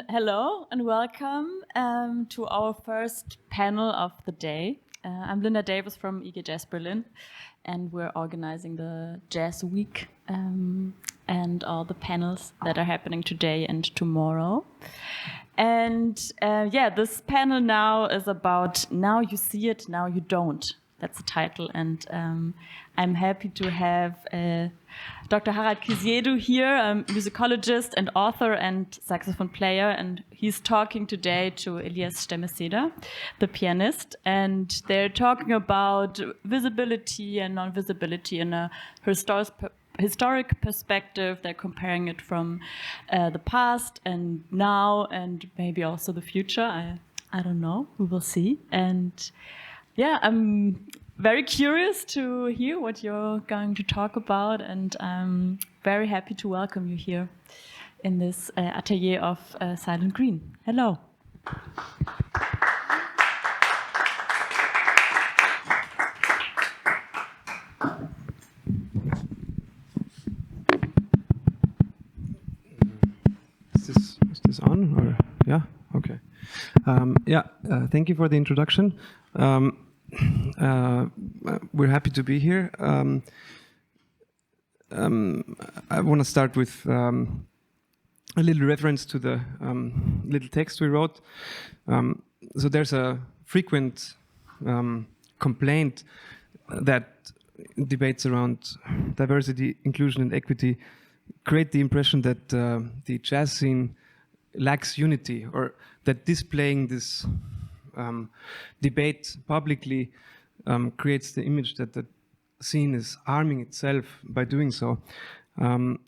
Hello and welcome to our first panel of the day. I'm Linda Davis from IG Jazz Berlin, and we're organizing the Jazz Week and all the panels that are happening today and tomorrow. And this panel now is about now you see it, now you don't. That's the title, and I'm happy to have Dr. Harald Kisiedu here, a musicologist and author and saxophone player, and he's talking today to Elias Stemeseder, the pianist, and they're talking about visibility and non-visibility in a historic perspective. They're comparing it from the past and now, and maybe also the future. I don't know. We will see. And yeah, I'm very curious to hear what you're going to talk about, and I'm very happy to welcome you here in this atelier of Silent Green. Hello. Is this on? Or yeah, okay. Thank you for the introduction. We're happy to be here. I want to start with a little reference to the little text we wrote. So there's a frequent complaint that debates around diversity, inclusion, and equity create the impression that the jazz scene lacks unity, or that displaying this debate publicly creates the image that the scene is harming itself by doing so. We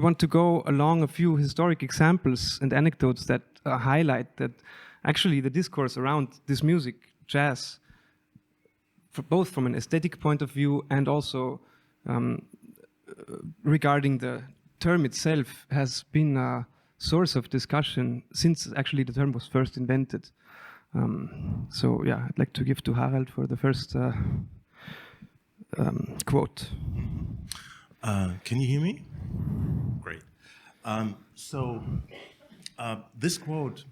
want to go along a few historic examples and anecdotes that highlight that actually the discourse around this music, jazz, both from an aesthetic point of view and also regarding the term itself, has been a source of discussion since actually the term was first invented. I'd like to give to Harald for the first quote. Can you hear me? Great. This quote,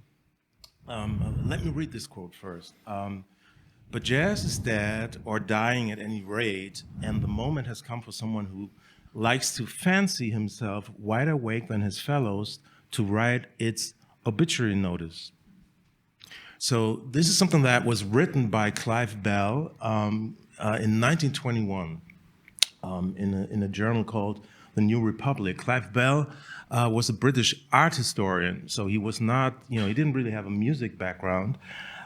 let me read this quote first. But jazz is dead, or dying at any rate, and the moment has come for someone who likes to fancy himself wide awake than his fellows to write its obituary notice. So this is something that was written by Clive Bell in 1921 in a journal called The New Republic. Clive Bell was a British art historian, so he was not, he didn't really have a music background,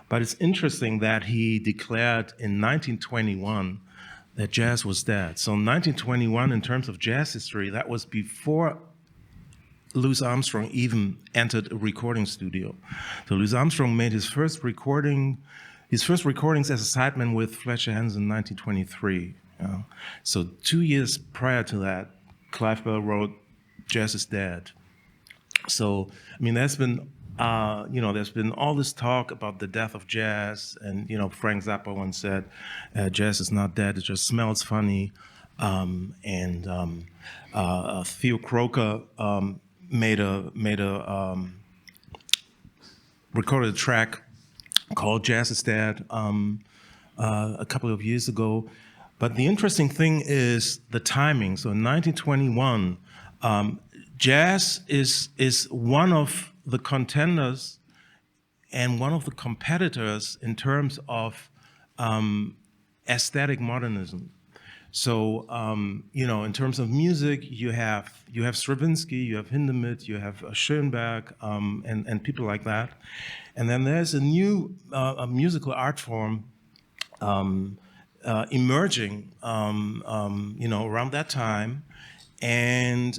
but it's interesting that he declared in 1921 that jazz was dead. So in 1921, in terms of jazz history, that was before Louis Armstrong even entered a recording studio. So Louis Armstrong made his first recordings as a sideman with Fletcher Henson in 1923. So 2 years prior to that, Clive Bell wrote "Jazz is Dead." So there's been all this talk about the death of jazz, and Frank Zappa once said, "Jazz is not dead; it just smells funny." Theo Croker recorded a track called "Jazz is Dead" a couple of years ago. But the interesting thing is the timing. So in 1921, jazz is one of the contenders and one of the competitors in terms of aesthetic modernism. So, in terms of music, you have Stravinsky, you have Hindemith, you have Schoenberg, and people like that. And then there's a new musical art form emerging, around that time. And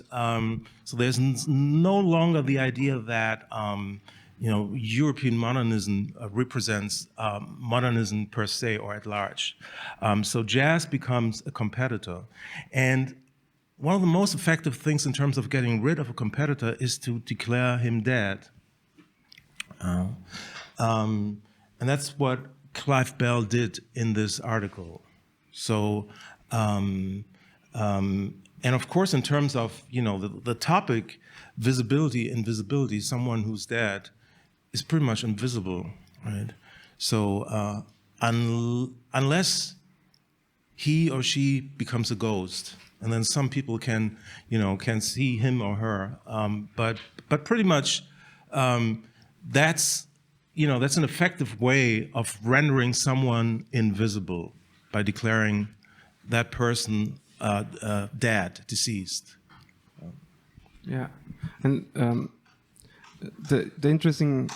so there's no longer the idea that European modernism represents modernism per se or at large. So jazz becomes a competitor. And one of the most effective things in terms of getting rid of a competitor is to declare him dead. And that's what Clive Bell did in this article. So and of course, in terms of, the topic, visibility, invisibility, someone who's dead is pretty much invisible, right? So unless he or she becomes a ghost, and then some people can see him or her, but pretty much that's an effective way of rendering someone invisible by declaring that person dead, deceased. Yeah, and an interesting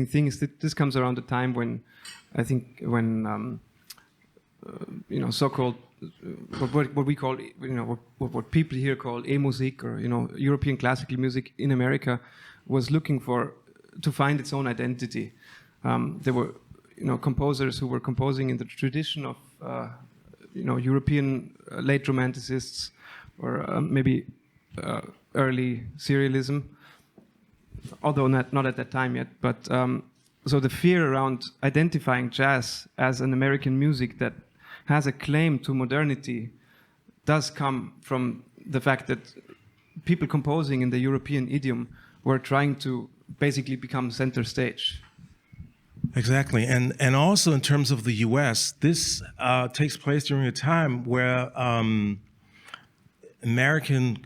thing is that this comes around the time when so-called what we call what people here call E-Musik, or European classical music in America was looking to find its own identity. There were composers who were composing in the tradition of European late romanticists, or maybe early serialism, although not at that time yet. But so the fear around identifying jazz as an American music that has a claim to modernity does come from the fact that people composing in the European idiom were trying to basically become center stage. Exactly, and also in terms of the U.S., this takes place during a time where American,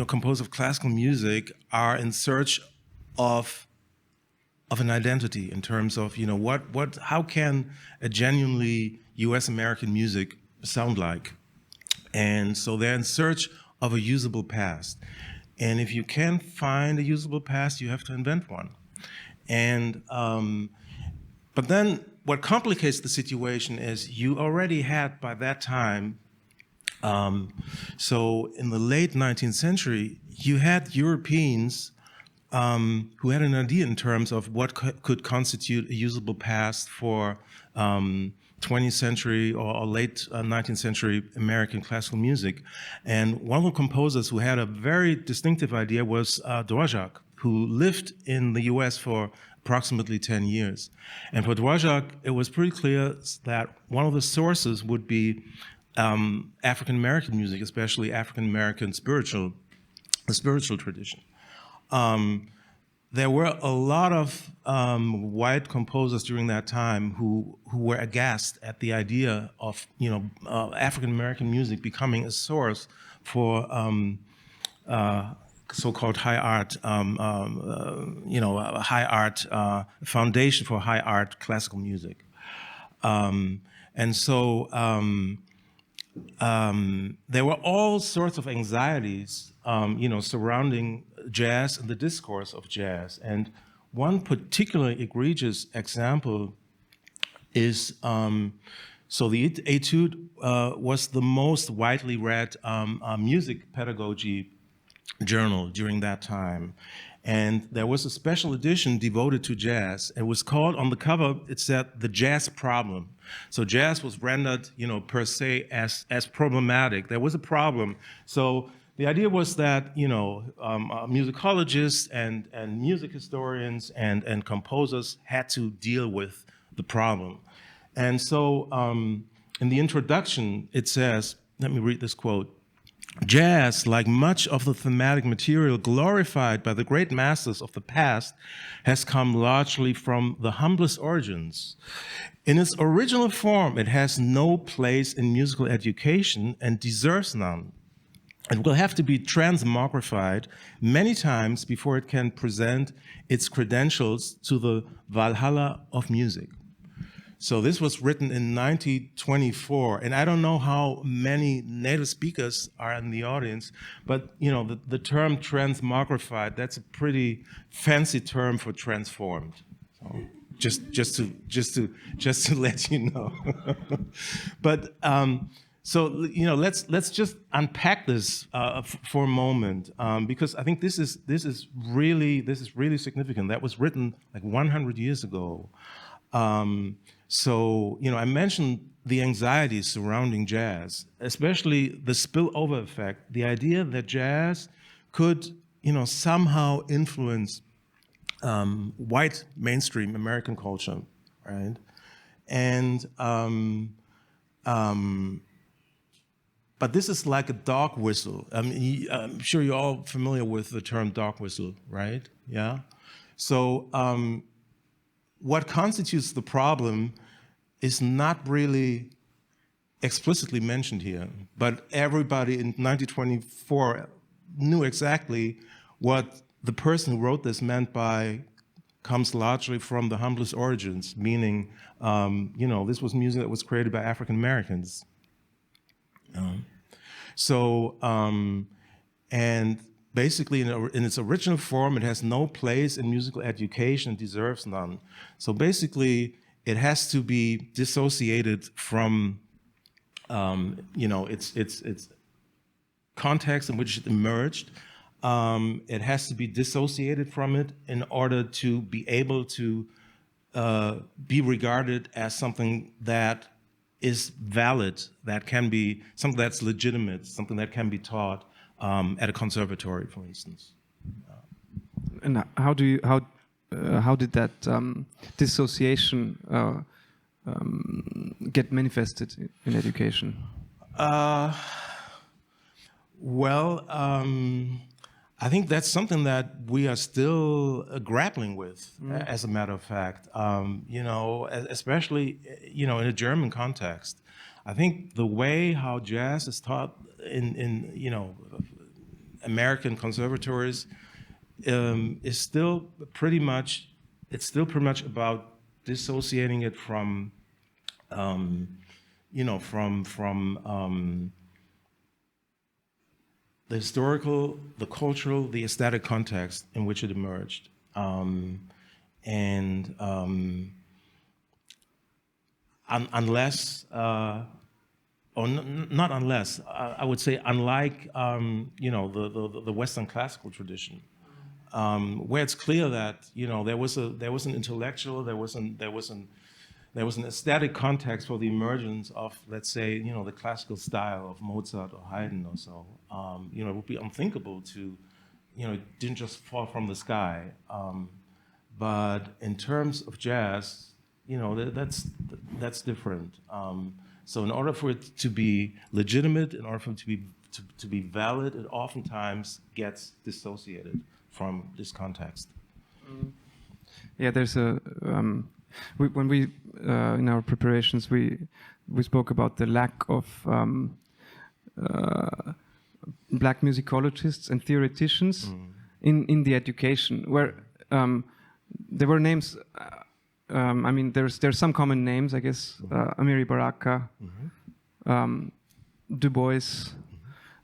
composers of classical music are in search of an identity in terms of how can a genuinely U.S. American music sound like, and so they're in search of a usable past, and if you can't find a usable past, you have to invent one, and but then what complicates the situation is you already had by that time. So in the late 19th century, you had Europeans who had an idea in terms of what could constitute a usable past for 20th century or late 19th century American classical music. And one of the composers who had a very distinctive idea was Dvorak, who lived in the US for approximately 10 years. And for Dvorak, it was pretty clear that one of the sources would be African-American music, especially African-American spiritual tradition. There were a lot of white composers during that time who were aghast at the idea of African-American music becoming a source for so-called high art, high art foundation for high art classical music, and so there were all sorts of anxieties, surrounding jazz and the discourse of jazz. And one particularly egregious example is, so the Etude was the most widely read music pedagogy journal during that time. And there was a special edition devoted to jazz. It was called, on the cover, it said, "The Jazz Problem." So jazz was rendered, per se as problematic. There was a problem. So the idea was that, musicologists and music historians and composers had to deal with the problem. And so in the introduction, it says, let me read this quote: "Jazz, like much of the thematic material glorified by the great masters of the past, has come largely from the humblest origins. In its original form, it has no place in musical education and deserves none. It will have to be transmogrified many times before it can present its credentials to the Valhalla of music." So this was written in 1924, and I don't know how many native speakers are in the audience, but the term transmogrified, that's a pretty fancy term for transformed. So just to let you know. But so let's just unpack this for a moment, because I think this is really significant. That was written like 100 years ago. So, I mentioned the anxieties surrounding jazz, especially the spillover effect, the idea that jazz could, somehow influence white mainstream American culture, right? And, but this is like a dog whistle. I mean, I'm sure you're all familiar with the term dog whistle, right? Yeah. So what constitutes the problem is not really explicitly mentioned here, but everybody in 1924 knew exactly what the person who wrote this meant by comes largely from the humblest origins, meaning, this was music that was created by African Americans. And basically in its original form, it has no place in musical education, deserves none. So basically, it has to be dissociated from, its context in which it emerged. It has to be dissociated from it in order to be able to be regarded as something that is valid, that can be something that's legitimate, something that can be taught at a conservatory, for instance. And how did that dissociation get manifested in education? I think that's something that we are still grappling with, as a matter of fact. Especially in a German context. I think the way how jazz is taught in American conservatories is still pretty much about dissociating it from the historical, the cultural, the aesthetic context in which it emerged. Unless, or not unless, I would say unlike, the Western classical tradition, where it's clear that, there was an intellectual, there was an aesthetic context for the emergence of, let's say, the classical style of Mozart or Haydn or so. It would be unthinkable to, it didn't just fall from the sky. But in terms of jazz, that's different. So in order for it to be legitimate, in order for it to be valid, it oftentimes gets dissociated from this context. Yeah, there's a when we in our preparations we spoke about the lack of black musicologists and theoreticians in the education, where there were names. I mean, there's some common names, I guess. Amiri Baraka, Du Bois,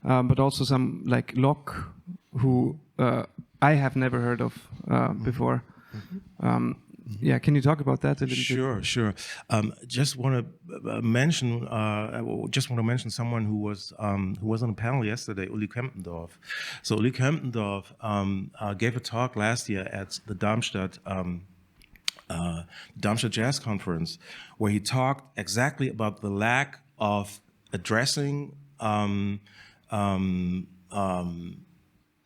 but also some like Locke, who I have never heard of before. Yeah, can you talk about that a little bit? Sure. Just want to mention. Someone who was on a panel yesterday, Uli Kempendorf. So Uli Kempendorf gave a talk last year at the Darmstadt Jazz Conference, where he talked exactly about the lack of addressing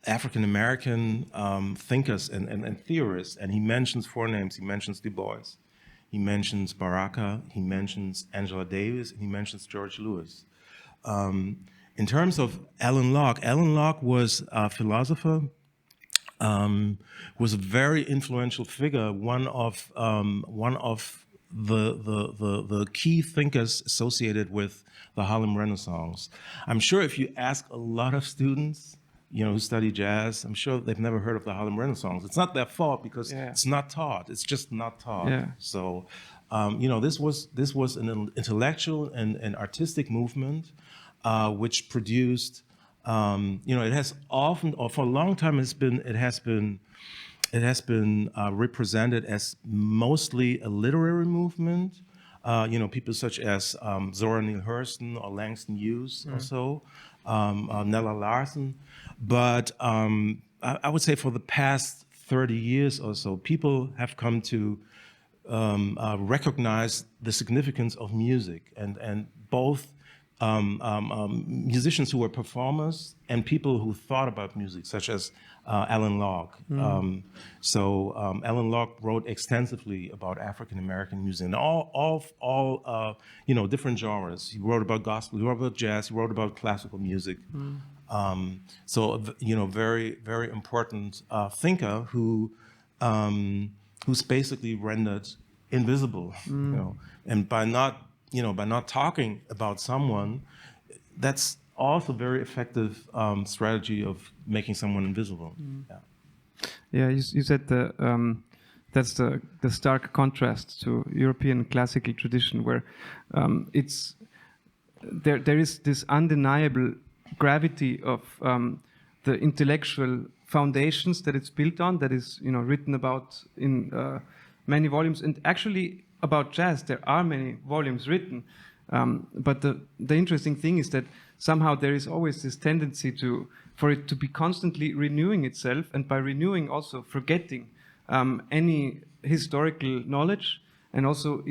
African-American thinkers and theorists, and he mentions four names. He mentions Du Bois, he mentions Baraka, he mentions Angela Davis, and he mentions George Lewis. In terms of Alan Locke was a philosopher, was a very influential figure, one of the key thinkers associated with the Harlem Renaissance. I'm sure if you ask a lot of students, who study jazz, I'm sure they've never heard of the Harlem Renaissance. It's not their fault because it's not taught. It's just not taught. Yeah. So, this was an intellectual and artistic movement which produced. It has often, or for a long time, it has been represented as mostly a literary movement. People such as Zora Neale Hurston or Langston Hughes or so, Nella Larsen. But I would say for the past 30 years or so, people have come to recognize the significance of music, and both musicians who were performers and people who thought about music, such as Alan Locke. Alan Locke wrote extensively about African American music and all different genres. He wrote about gospel, he wrote about jazz, he wrote about classical music. Very, very important thinker who's basically rendered invisible. And by not talking about someone, that's also a very effective strategy of making someone invisible. Yeah, you said that's the stark contrast to European classical tradition, where there is this undeniable gravity of the intellectual foundations that it's built on, that is written about in many volumes, and actually about jazz there are many volumes written, but the interesting thing is that somehow there is always this tendency for it to be constantly renewing itself, and by renewing also forgetting any historical knowledge, and also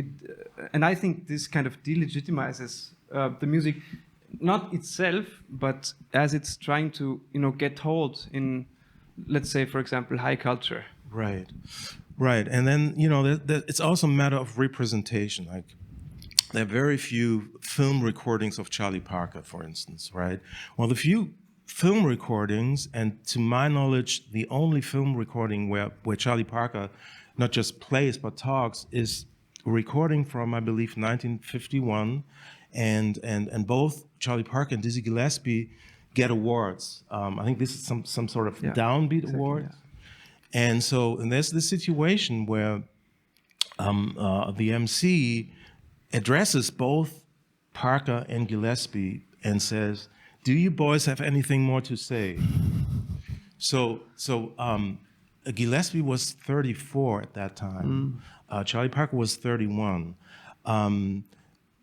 and I think this kind of delegitimizes the music, not itself, but as it's trying to get hold in, let's say, for example, high culture. Right, and then it's also a matter of representation. Like, there are very few film recordings of Charlie Parker, for instance, right? Well, the few film recordings, and to my knowledge, the only film recording where Charlie Parker not just plays but talks, is a recording from, I believe, 1951, and both Charlie Parker and Dizzy Gillespie get awards. I think this is some sort of downbeat award. Yeah. And there's this situation where the MC addresses both Parker and Gillespie and says, "Do you boys have anything more to say?" Gillespie was 34 at that time. Charlie Parker was 31.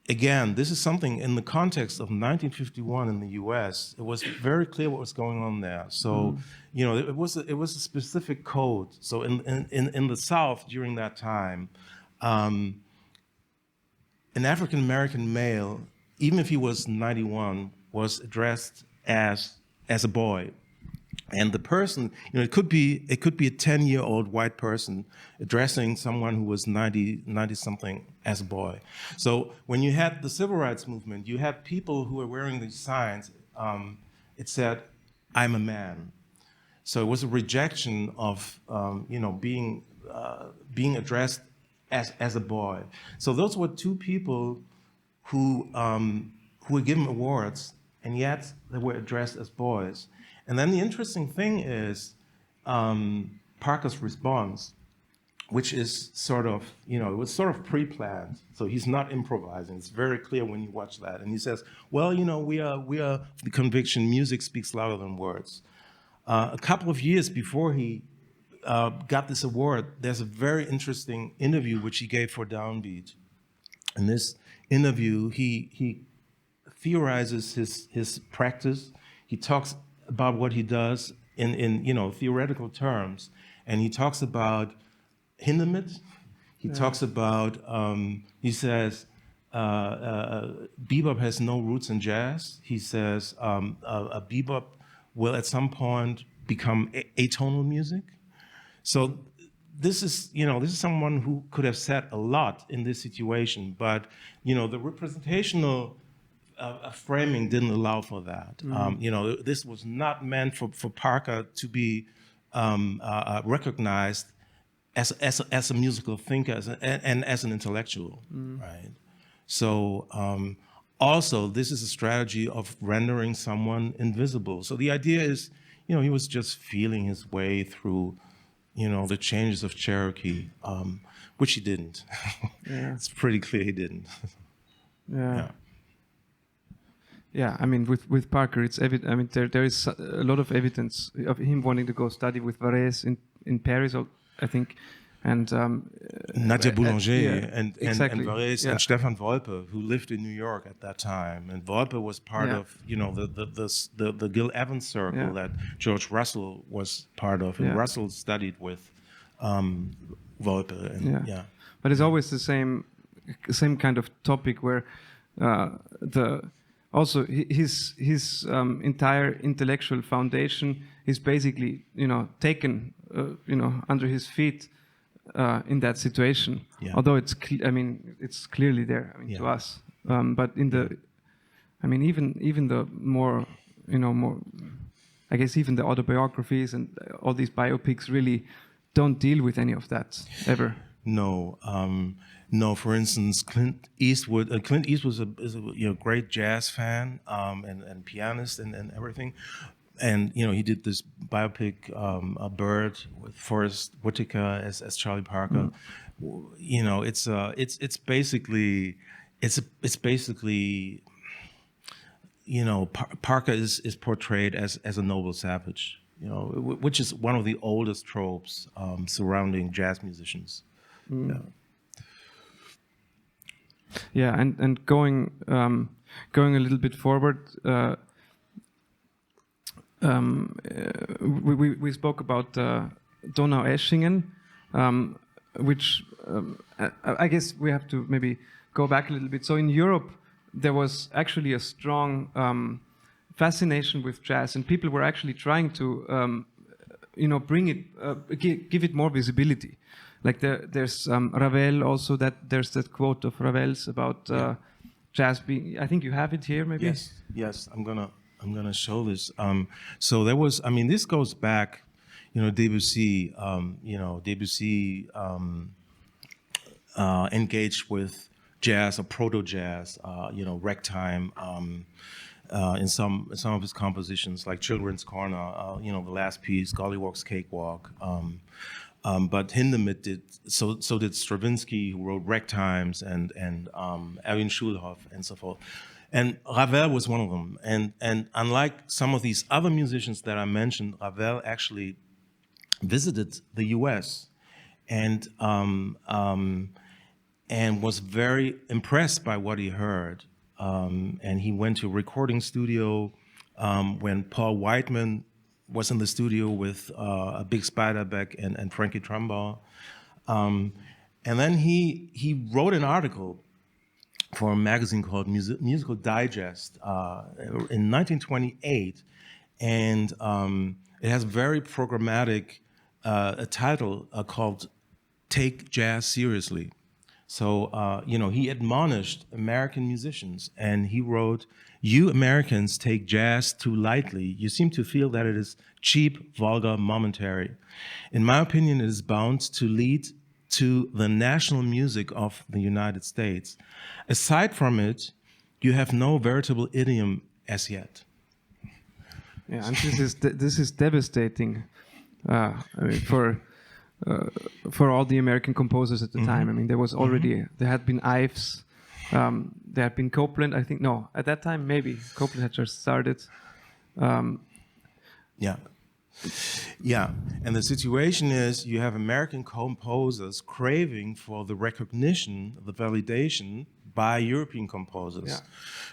Again, this is something in the context of 1951 in the U.S. It was very clear what was going on there. So, it was a specific code. So in the South during that time, an African American male, even if he was 91, was addressed as a boy. And the person, it could be a 10-year-old white person addressing someone who was 90 something as a boy. So when you had the civil rights movement, you had people who were wearing these signs. It said, "I'm a man." So it was a rejection of being addressed as a boy. So those were two people who were given awards, and yet they were addressed as boys. And then the interesting thing is Parker's response, which is sort of, it was sort of pre-planned. So he's not improvising. It's very clear when you watch that. And he says, "Well, we are the conviction, music speaks louder than words." A couple of years before he got this award, there's a very interesting interview which he gave for Downbeat. In this interview, he theorizes his practice. He talks about what he does in theoretical terms, and he talks about Hindemith. He talks about he says bebop has no roots in jazz. He says a bebop will at some point become atonal music. So this is someone who could have said a lot in this situation, but the representational framing didn't allow for that. This was not meant for Parker to be recognized as a musical thinker and as an intellectual, right? So also, this is a strategy of rendering someone invisible. So the idea is, he was just feeling his way through, the changes of Cherokee, which he didn't. Yeah. It's pretty clear he didn't. Yeah. Yeah, I mean, with Parker, it's evident. I mean, there is a lot of evidence of him wanting to go study with Varese in Paris, I think, and Nadia Boulanger and exactly. Varese and Stefan Wolpe, who lived in New York at that time. And Wolpe was part of the Gil Evans circle that George Russell was part of, and Russell studied with Wolpe. And, But it's always the same kind of topic where also his entire intellectual foundation is basically taken under his feet in that situation. Yeah. Although it's it's clearly there to us, but in the even the more more, I guess even the autobiographies and all these biopics really don't deal with any of that ever. No, no. For instance, Clint Eastwood. Clint Eastwood is a great jazz fan and pianist and everything. And he did this biopic, A Bird, with Forrest Whitaker as Charlie Parker. It's basically Parker is portrayed as a noble savage. Which is one of the oldest tropes surrounding jazz musicians. Yeah, and going a little bit forward, we spoke about Donaueschingen, which I guess we have to maybe go back a little bit. So in Europe, there was actually a strong fascination with jazz, and people were actually trying to bring it, give it more visibility. Like there's Ravel also, there's that quote of Ravel's about jazz being. I think you have it here, maybe. Yes. I'm gonna show this. So there was. This goes back. Debussy. Debussy engaged with jazz or proto jazz. Ragtime. In some of his compositions, like Children's Corner. The last piece, Gollywog's Cakewalk. But Hindemith did so did Stravinsky, who wrote ragtimes, and Erwin Schulhoff and so forth. And Ravel was one of them. And unlike some of these other musicians that I mentioned, Ravel actually visited the U.S. and was very impressed by what he heard. And he went to a recording studio when Paul Whiteman was in the studio with a big Spiderbeck and Frankie Trumbaugh. And then he wrote an article for a magazine called Musical Digest in 1928. And it has a very programmatic a title called Take Jazz Seriously. So, he admonished American musicians, and he wrote, "You Americans take jazz too lightly. You seem to feel that it is cheap, vulgar, momentary. In my opinion, it is bound to lead to the national music of the United States. Aside from it, you have no veritable idiom as yet." Yeah, and this is devastating for all the American composers at the time. There was already there had been Ives, there had been Copland. I think at that time maybe Copland had just started. Yeah, and the situation is you have American composers craving for the recognition, the validation by European composers. Yeah.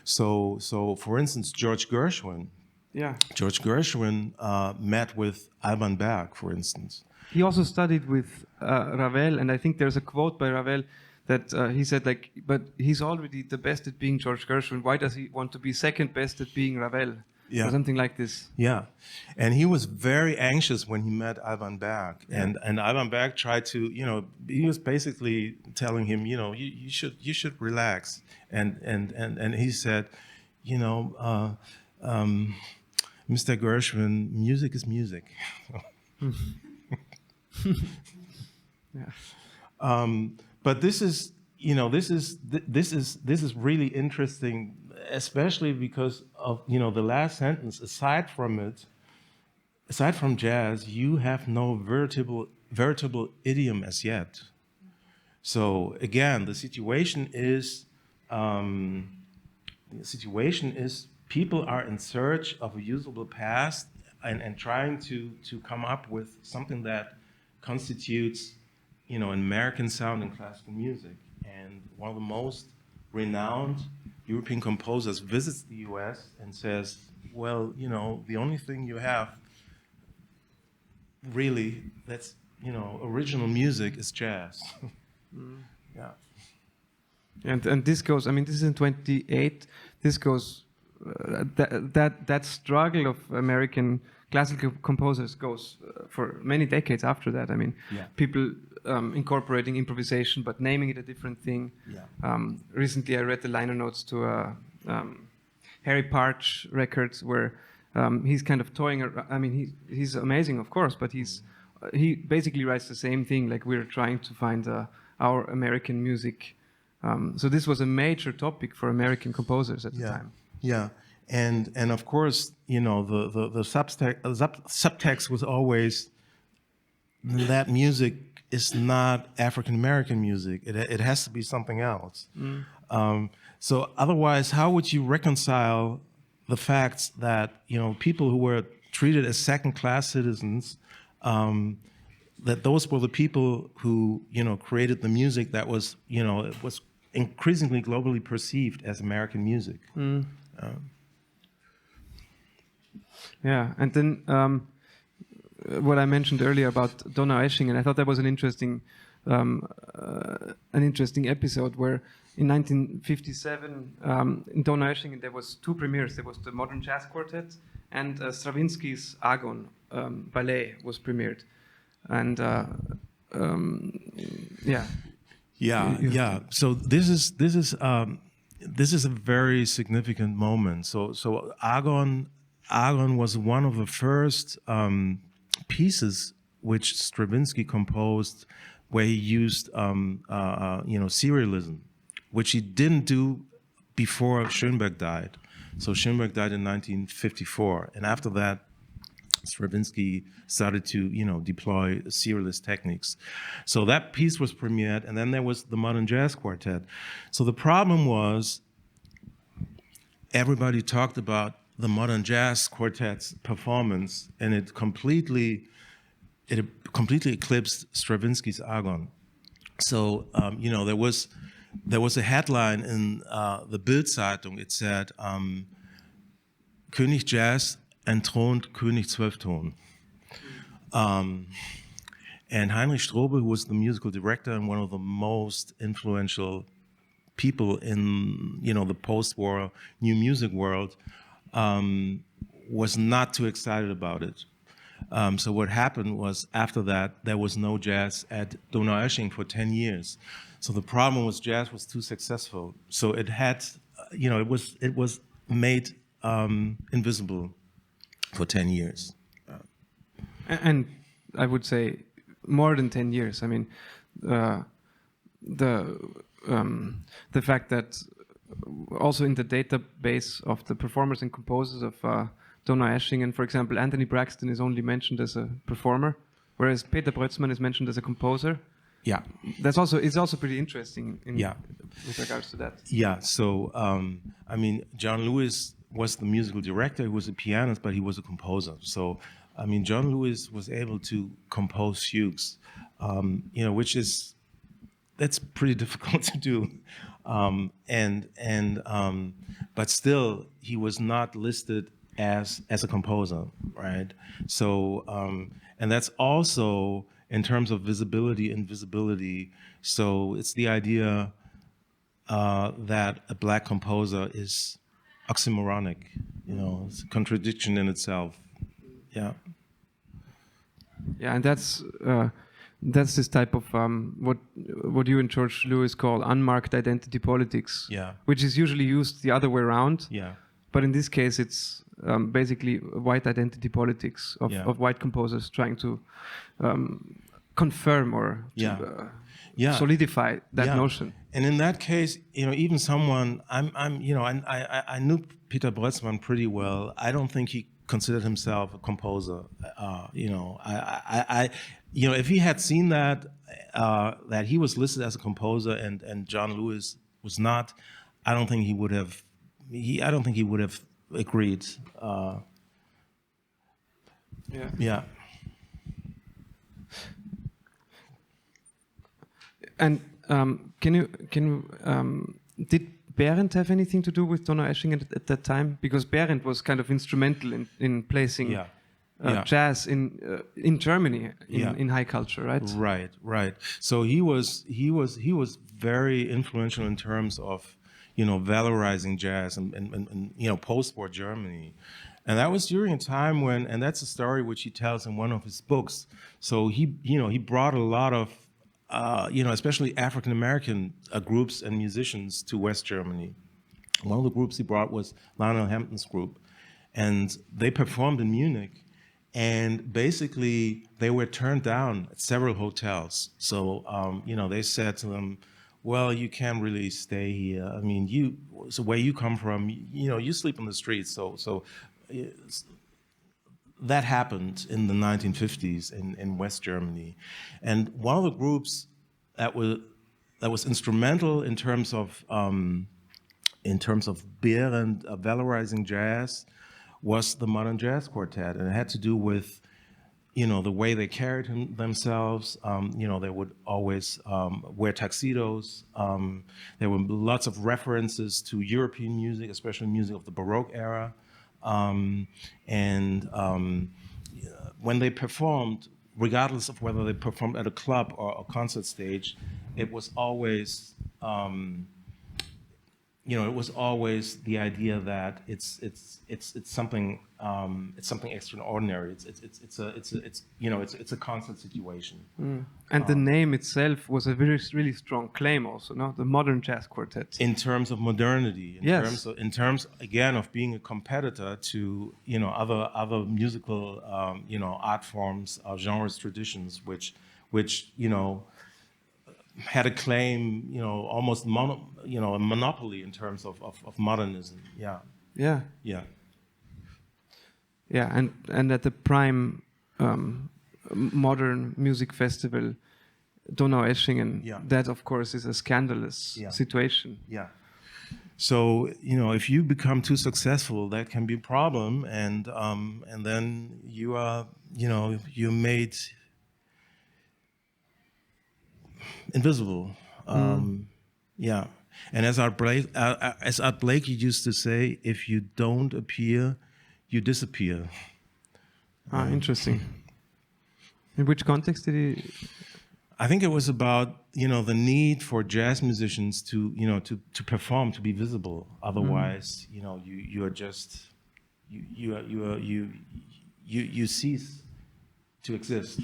So for instance, George Gershwin. Yeah. George Gershwin met with Alban Berg, for instance. He also studied with Ravel, and I think there's a quote by Ravel that he said, but he's already the best at being George Gershwin. Why does he want to be second best at being Ravel? Yeah. Or something like this. Yeah, and he was very anxious when he met Alban Berg, and Alban Berg tried to, he was basically telling him, you should relax, and he said, Mr. Gershwin, music is music. Yeah. But this is really interesting, especially because of the last sentence. Aside from jazz, you have no veritable idiom as yet. So again, the situation is people are in search of a usable past and trying to come up with something that constitutes an American sound in classical music. And one of the most renowned European composers visits the US and says, well, the only thing you have really that's, original music is jazz. Yeah. And this goes, this is in 28, this goes that struggle of American classical composers goes for many decades after that. I mean, people incorporating improvisation but naming it a different thing. Recently, I read the liner notes to a Harry Parch records where he's kind of toying around. I mean, he's amazing, of course, but he basically writes the same thing. Like, we're trying to find our American music. So this was a major topic for American composers at the time. Yeah, and of course, you know, the subtext was always that music is not African American music. It has to be something else. So otherwise, how would you reconcile the facts that, you know, people who were treated as second-class citizens, that those were the people who, you know, created the music that was, you know, it was increasingly globally perceived as American music. Yeah, and then what I mentioned earlier about Donau Eschingen, I thought that was an interesting episode where in 1957 in Donau Eschingen there was two premieres. There was the Modern Jazz Quartet and Stravinsky's Agon ballet was premiered, and So this is a very significant moment. So Agon was one of the first pieces which Stravinsky composed, where he used serialism, which he didn't do before Schoenberg died. So Schoenberg died in 1954, and after that, Stravinsky started to, you know, deploy serialist techniques. So that piece was premiered, and then there was the Modern Jazz Quartet. So the problem was, everybody talked about the Modern Jazz Quartet's performance, and it completely eclipsed Stravinsky's Agon. So you know, there was a headline in the Bild-Zeitung. It said, König Jazz enthroned König Zwölfton. And Heinrich Strobel, who was the musical director and one of the most influential people in, you know, the post-war new music world, was not too excited about it. So what happened was, after that, there was no jazz at Donau Eschingen for 10 years. So the problem was, jazz was too successful. So it had, you know, it was made invisible for 10 years. And I would say more than 10 years. I mean, the fact that also in the database of the performers and composers of Donau Eschingen, for example, Anthony Braxton is only mentioned as a performer, whereas Peter Brötzmann is mentioned as a composer. Yeah, it's also pretty interesting with regards to that. Yeah, so I mean, John Lewis was the musical director. He was a pianist, but he was a composer. So I mean, John Lewis was able to compose fugues, you know, that's pretty difficult to do. But still, he was not listed as a composer, right? So, and that's also in terms of visibility and invisibility. So it's the idea that a black composer is oxymoronic, you know, it's a contradiction in itself. Yeah. Yeah, and that's this type of what you and George Lewis call unmarked identity politics. Yeah. Which is usually used the other way around. Yeah. But in this case, it's basically white identity politics of white composers trying to confirm or solidify that notion. And in that case, you know, even someone I knew Peter Brötzmann pretty well. I don't think he considered himself a composer. If he had seen that he was listed as a composer and John Lewis was not, I don't think he would have. I don't think he would have agreed. Yeah. And did Behrendt have anything to do with Donau Eschingen at that time? Because Behrendt was kind of instrumental in placing jazz in Germany in high culture, right? Right. So he was very influential in terms of, valorizing jazz and post-war Germany. And that was during a time when, and that's a story which he tells in one of his books. So he brought a lot of, especially African-American groups and musicians to West Germany. One of the groups he brought was Lionel Hampton's group. And they performed in Munich. And basically, they were turned down at several hotels. So, they said to them, well, you can't really stay here. I mean, so where you come from, you sleep on the streets. So that happened in the 1950s in West Germany. And one of the groups that was instrumental in terms of beer and valorizing jazz was the Modern Jazz Quartet, and it had to do with, the way they carried themselves. They would always wear tuxedos. There were lots of references to European music, especially music of the Baroque era. When they performed, regardless of whether they performed at a club or a concert stage, it was always the idea that it's something extraordinary. It's a constant situation. And the name itself was a really strong claim, also, no? The Modern Jazz Quartet. In terms of modernity, in terms again of being a competitor to other musical art forms, genres, traditions, which had a claim, almost a monopoly in terms of modernism. Yeah. And at the prime modern music festival, Donaueschingen, that of course is a scandalous situation. Yeah. So if you become too successful, that can be a problem, and then you're made invisible. And as Art Blakey used to say, if you don't appear, you disappear. Interesting. In which context did he? I think it was about the need for jazz musicians to perform, to be visible. Otherwise, you are just you cease to exist.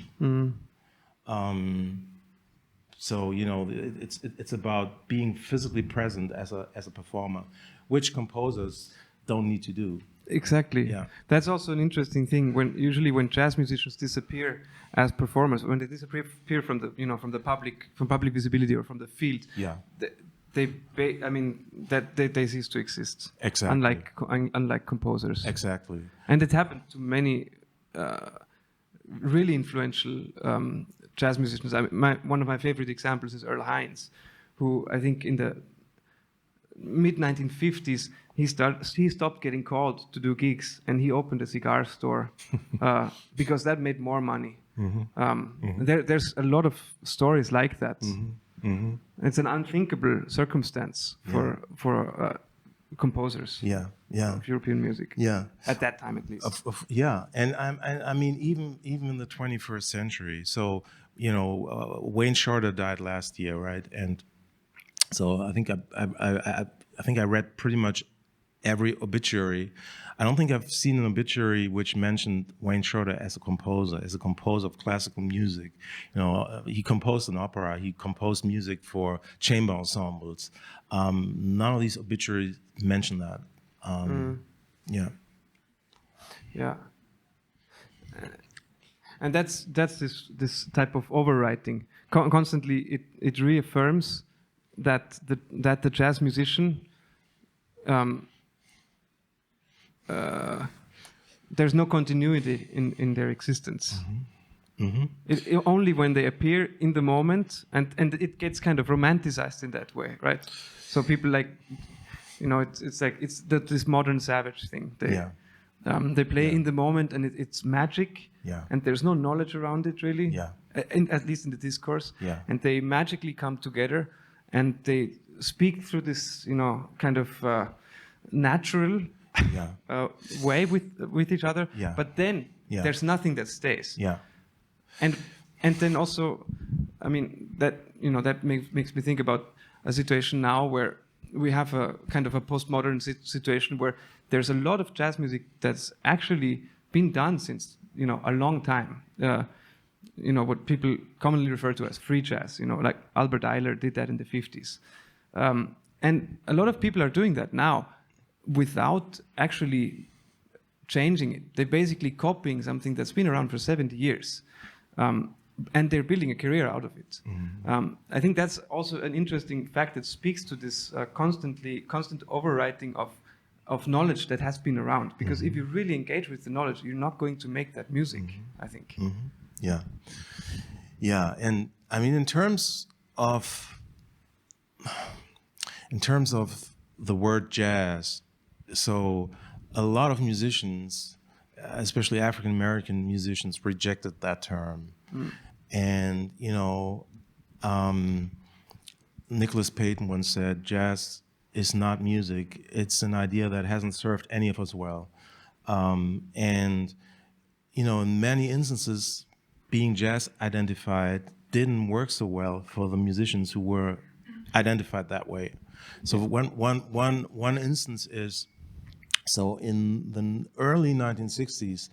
So it's about being physically present as a performer, which composers don't need to do. Exactly. Yeah. That's also an interesting thing. When jazz musicians disappear as performers, when they disappear from the public visibility or from the field, they cease to exist. Exactly. Unlike composers. Exactly. And it happened to many really influential jazz musicians. One of my favorite examples is Earl Hines, who I think in the mid-1950s he stopped getting called to do gigs, and he opened a cigar store because that made more money. There's a lot of stories like that. It's an unthinkable circumstance for composers of European music. At that time, at least. And I mean, even in the 21st century. So Wayne Shorter died last year, right? And so I think I read pretty much every obituary. I don't think I've seen an obituary which mentioned Wayne Shorter as a composer of classical music. He composed an opera. He composed music for chamber ensembles. None of these obituaries mention that. And that's this type of overwriting. Constantly, it reaffirms that the jazz musician, there's no continuity in their existence. Only when they appear in the moment, and it gets kind of romanticized in that way, right? So people it's this modern savage thing. They play in the moment, and it's magic, and there's no knowledge around it really, at least in the discourse, and they magically come together, and they speak through this kind of natural way with each other, but then there's nothing that stays. And then also, I mean, that makes me think about a situation now where we have a kind of a postmodern situation where there's a lot of jazz music that's actually been done since, a long time. What people commonly refer to as free jazz, like Albert Eiler did that in the 50s. And a lot of people are doing that now without actually changing it. They're basically copying something that's been around for 70 years. And they're building a career out of it. Mm-hmm. I think that's also an interesting fact that speaks to this constant overwriting of knowledge that has been around. Because if you really engage with the knowledge, you're not going to make that music, I think. Mm-hmm. Yeah. Yeah, and I mean, in terms of the word jazz, so a lot of musicians, especially African American musicians, rejected that term. And Nicholas Payton once said, "Jazz is not music; it's an idea that hasn't served any of us well." And in many instances, being jazz identified didn't work so well for the musicians who were identified that way. So one instance is, so in the early 1960s,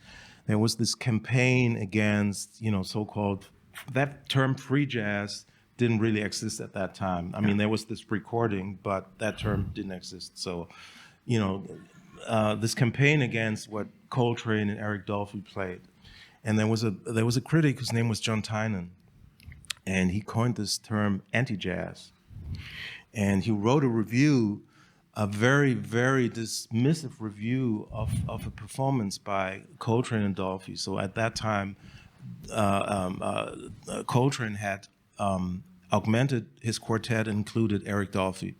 there was this campaign against, so-called, that term free jazz didn't really exist at that time. I mean, there was this recording, but that term didn't exist. So, this campaign against what Coltrane and Eric Dolphy played. And there was a critic whose name was John Tynan, and he coined this term anti-jazz. And he wrote a review, a very, very dismissive review of a performance by Coltrane and Dolphy. So at that time, Coltrane had augmented his quartet and included Eric Dolphy.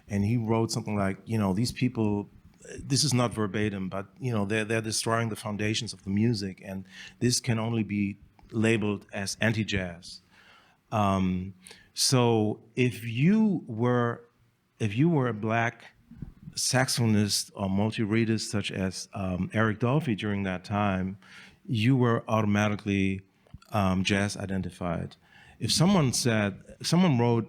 And he wrote something like, these people, this is not verbatim, but they're destroying the foundations of the music, and this can only be labeled as anti-jazz. So if you were a black saxophonist or multi-reedist such as Eric Dolphy during that time, you were automatically jazz identified. If someone wrote,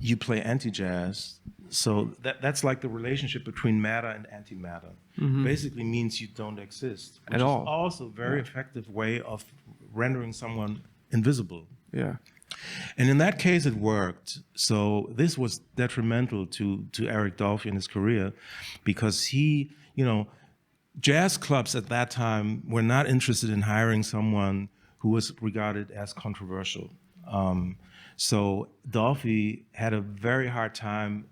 "You play anti-jazz," so that's like the relationship between matter and antimatter. Mm-hmm. Basically means you don't exist, which at all. Is also a very effective way of rendering someone invisible. Yeah. And in that case, it worked. So this was detrimental to Eric Dolphy in his career, because he, jazz clubs at that time were not interested in hiring someone who was regarded as controversial. So Dolphy had a very hard time,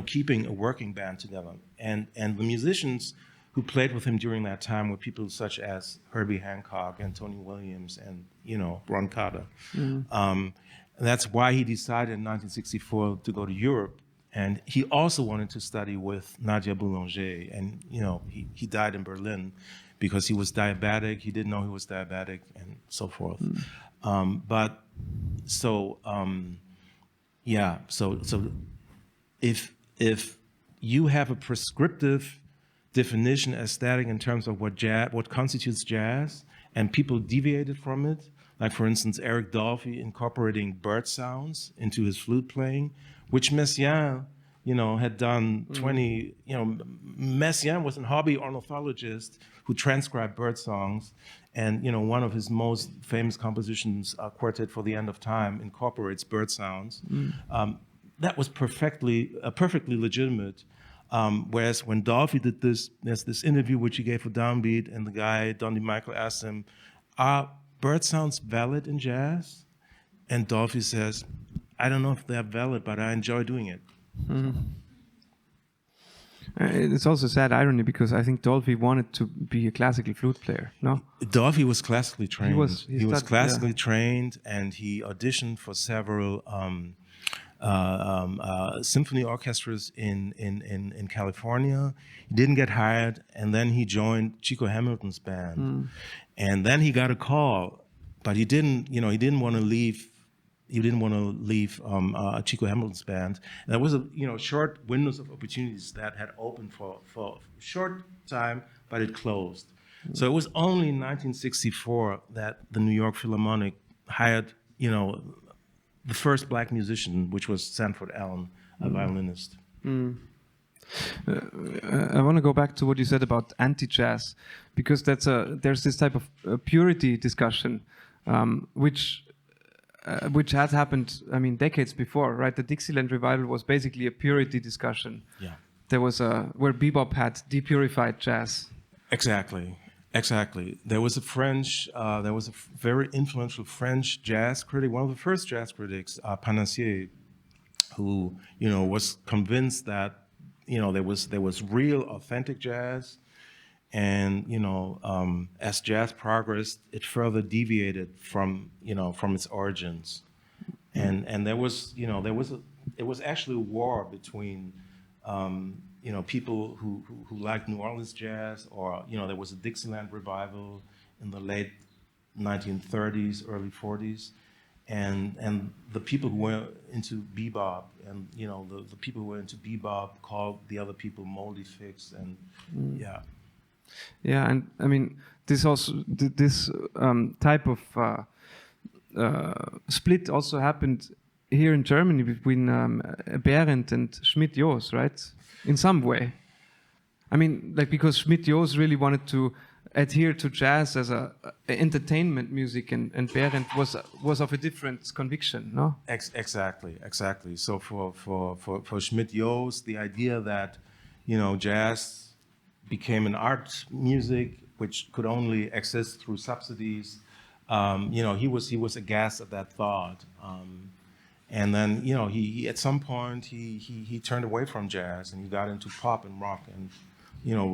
keeping a working band together. And the musicians who played with him during that time were people such as Herbie Hancock and Tony Williams and, Ron Carter. Mm-hmm. That's why he decided in 1964 to go to Europe. And he also wanted to study with Nadia Boulanger. And, he died in Berlin because he was diabetic. He didn't know he was diabetic and so forth. Mm. So if you have a prescriptive definition aesthetic in terms of what constitutes jazz, and people deviated from it, like for instance Eric Dolphy incorporating bird sounds into his flute playing, which Messiaen, had done 20. Messiaen was a hobby ornithologist who transcribed bird songs, and one of his most famous compositions, Quartet for the End of Time, incorporates bird sounds. That was perfectly legitimate. Whereas when Dolphy did this, there's this interview which he gave for Downbeat, and the guy, Don DeMichael, asked him, "Are bird sounds valid in jazz?" And Dolphy says, "I don't know if they're valid, but I enjoy doing it." Mm-hmm. It's also sad irony, because I think Dolphy wanted to be a classical flute player, no? Dolphy was classically trained. He was classically trained, and he auditioned for several symphony orchestras in California. He didn't get hired, and then he joined Chico Hamilton's band. And then he got a call, but he didn't want to leave. He didn't want to leave Chico Hamilton's band. And there was a short windows of opportunities that had opened for a short time, but it closed. So it was only in 1964 that the New York Philharmonic hired the first black musician, which was Sanford Allen, a violinist. I want to go back to what you said about anti-jazz, because there's this type of purity discussion, which had happened, I mean, decades before, right? The Dixieland revival was basically a purity discussion. Yeah. There was where bebop had depurified jazz. Exactly. There was a very influential French jazz critic, one of the first jazz critics, Panassier, who was convinced that there was real, authentic jazz, and as jazz progressed, it further deviated from its origins, and there was actually a war between people who liked New Orleans jazz, or there was a Dixieland revival in the late 1930s, early 40s, and the people who were into bebop, and the people who were into bebop called the other people moldy fix, and yeah, and I mean this type of split also happened here in Germany between Behrendt and Schmidt-Joos, right? In some way. I mean, like, because Schmidt-Joos really wanted to adhere to jazz as a entertainment music, and Behrendt was of a different conviction, no? Exactly. So for Schmidt-Joos, the idea that jazz became an art music which could only exist through subsidies, he was aghast at that thought. And then, he at some point he turned away from jazz, and he got into pop and rock, and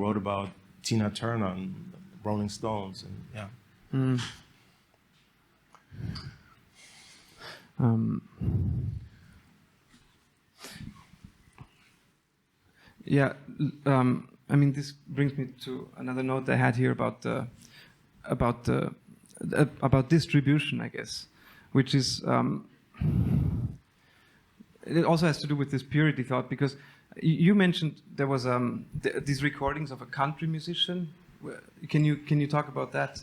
wrote about Tina Turner and Rolling Stones, and I mean, this brings me to another note I had here about distribution, I guess, which is. It also has to do with this purity thought, because you mentioned there was these recordings of a country musician. Can you talk about that?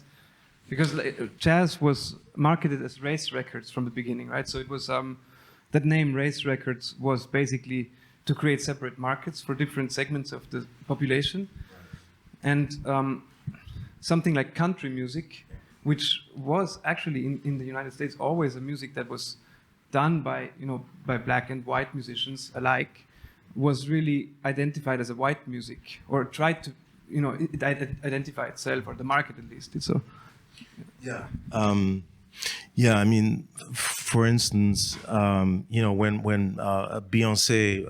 Because jazz was marketed as race records from the beginning, right? So it was that name, race records, was basically to create separate markets for different segments of the population, and something like country music, which was actually in the United States always a music that was done by black and white musicians alike, was really identified as a white music, or tried to identify itself, or the market at least. So I mean, for instance, when Beyoncé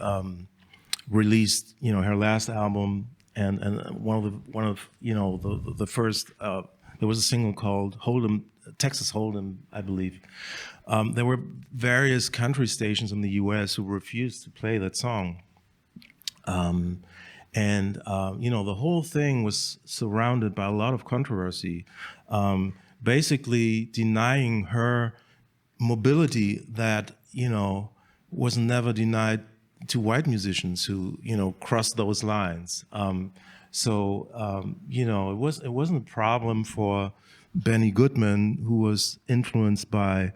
released her last album, and one of the first, there was a single called Texas Hold'em, I believe. There were various country stations in the U.S. who refused to play that song. The whole thing was surrounded by a lot of controversy, basically denying her mobility that, was never denied to white musicians who, crossed those lines. It wasn't a problem for Benny Goodman, who was influenced by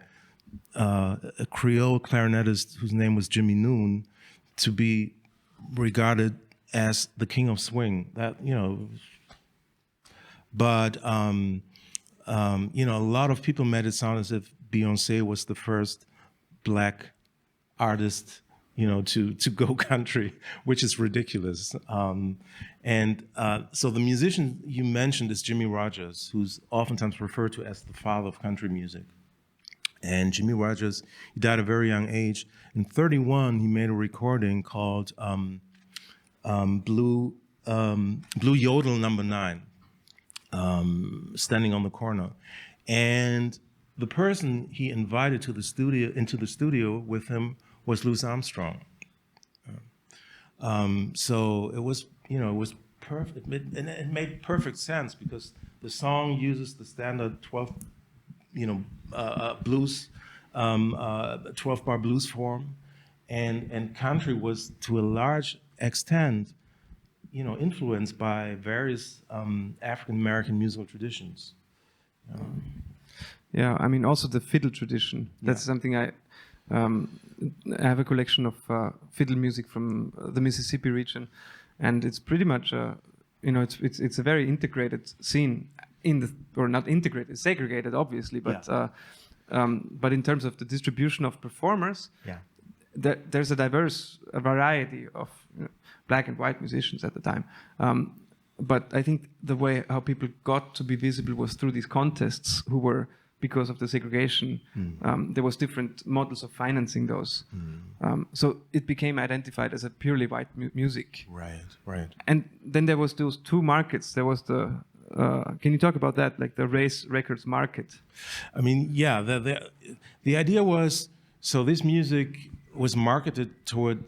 a Creole clarinetist whose name was Jimmy Noon, to be regarded as the king of swing. But a lot of people made it sound as if Beyoncé was the first black artist, to go country, which is ridiculous. So the musician you mentioned is Jimmy Rogers, who's oftentimes referred to as the father of country music. And Jimmy Rogers, he died at a very young age. In 1931, he made a recording called Blue Yodel Number 9, Standing on the Corner. And the person he invited into the studio with him was Louis Armstrong. So it was perfect. It made perfect sense, because the song uses the standard 12, blues, 12-bar blues form, and country was to a large extent, influenced by various African American musical traditions. Yeah, I mean, also the fiddle tradition. That's something I have a collection of fiddle music from the Mississippi region, and it's pretty much it's a very integrated scene or not integrated, segregated obviously, but but in terms of the distribution of performers, there's a variety of black and white musicians at the time. But I think the way how people got to be visible was through these contests, who were, because of the segregation, there was different models of financing those. So it became identified as a purely white music. Right. And then there was those two markets. There was the, can you talk about that, like the race records market? I mean, yeah, the idea was, so this music was marketed toward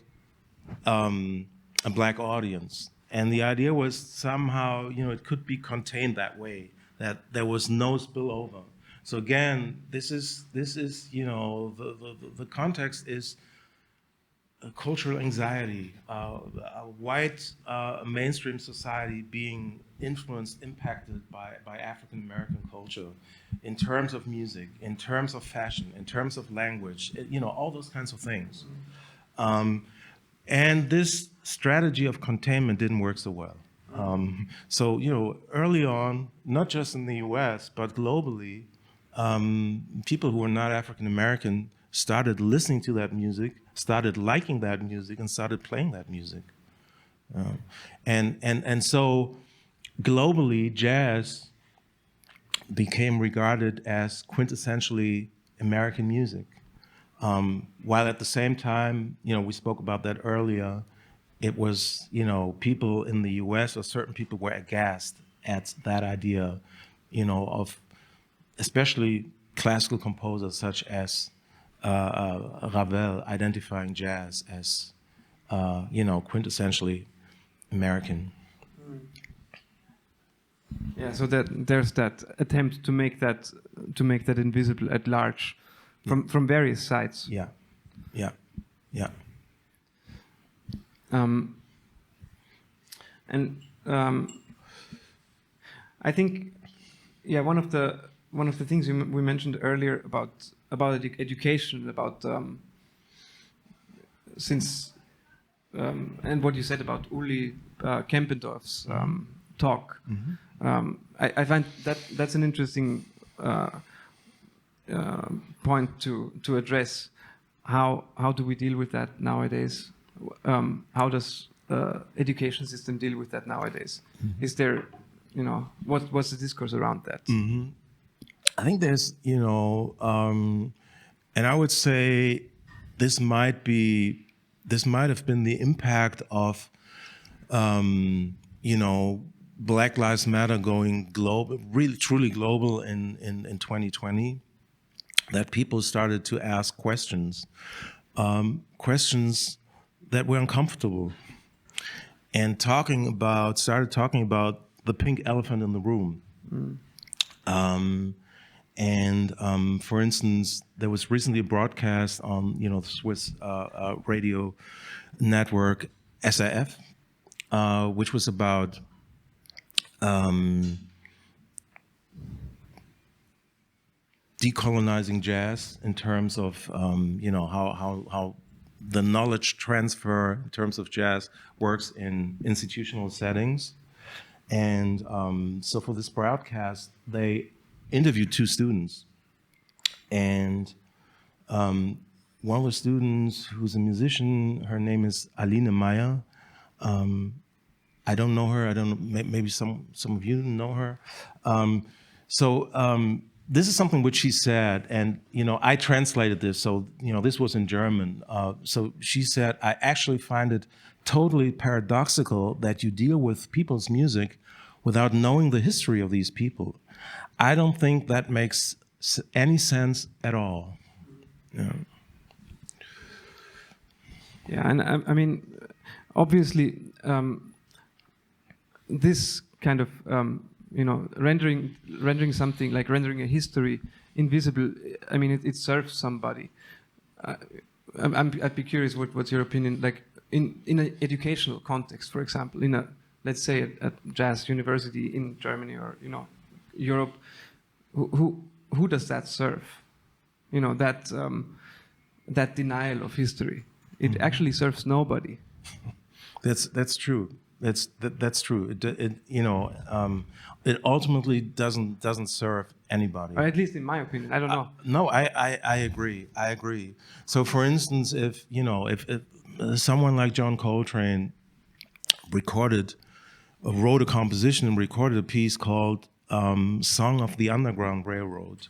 a black audience. And the idea was somehow, it could be contained that way, that there was no spillover. So again, this is the context is a cultural anxiety, a white mainstream society being influenced, impacted by African American culture, in terms of music, in terms of fashion, in terms of language, all those kinds of things. And this strategy of containment didn't work so well. So early on, not just in the U.S. but globally, people who were not African American started listening to that music, started liking that music, and started playing that music. And so globally, jazz became regarded as quintessentially American music. While at the same time, we spoke about that earlier, it was, people in the US, or certain people were aghast at that idea, of especially classical composers such as Ravel identifying jazz as, quintessentially American. Yeah, so that there's that attempt to make that invisible at large, from various sides. Yeah. I think, one of the things we mentioned earlier about education, about and what you said about Uli Kempendorf's talk. I find that's an interesting point to address. How do we deal with that nowadays? How does the education system deal with that nowadays? Is there, what's the discourse around that? I think there's, and I would say this might have been the impact of, Black Lives Matter going global, really truly global in 2020, that people started to ask questions that were uncomfortable, and started talking about the pink elephant in the room. For instance, there was recently a broadcast on the Swiss radio network SRF, which was about decolonizing jazz in terms of how the knowledge transfer in terms of jazz works in institutional settings. And so for this broadcast, they interviewed two students. And one of the students, who's a musician, her name is Aline Meyer. I don't know her. I don't know. Maybe some of you know her. This is something which she said, and I translated this. So this was in German. So she said, "I actually find it totally paradoxical that you deal with people's music without knowing the history of these people. I don't think that makes any sense at all." Yeah, and I mean, obviously, this kind of rendering something, like rendering a history invisible. I mean, it serves somebody. I'd be curious, what's your opinion? Like in an educational context, for example, let's say a jazz university in Germany or Europe, who does that serve? that denial of history. It actually serves nobody. That's true. That's true. It ultimately doesn't serve anybody. Or at least in my opinion, I don't know. No, I agree. I agree. So, for instance, if someone like John Coltrane wrote a composition and recorded a piece called "Song of the Underground Railroad,"